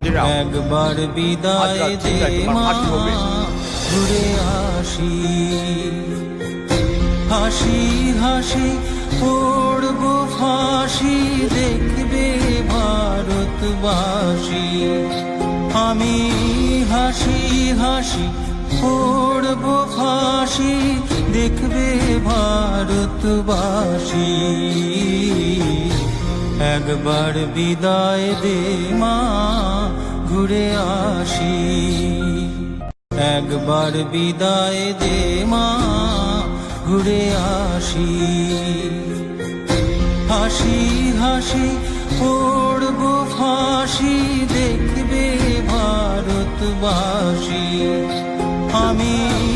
একবার বিদায় দে মা, ঘুরে আসি। হাসি হাসি পড়ব ফাঁসি, দেখবে ভারতবাসী। আমি হাসি হাসি পড়ব ফাঁসি, দেখবে ভারতবাসী। একবার বিদায় দে মা, ঘুরে আসি। একবার বিদায় দে মা, ঘুরে আসি। হাসি হাসি পড়ব ফাঁসি, দেখবে ভারতবাসী। আমি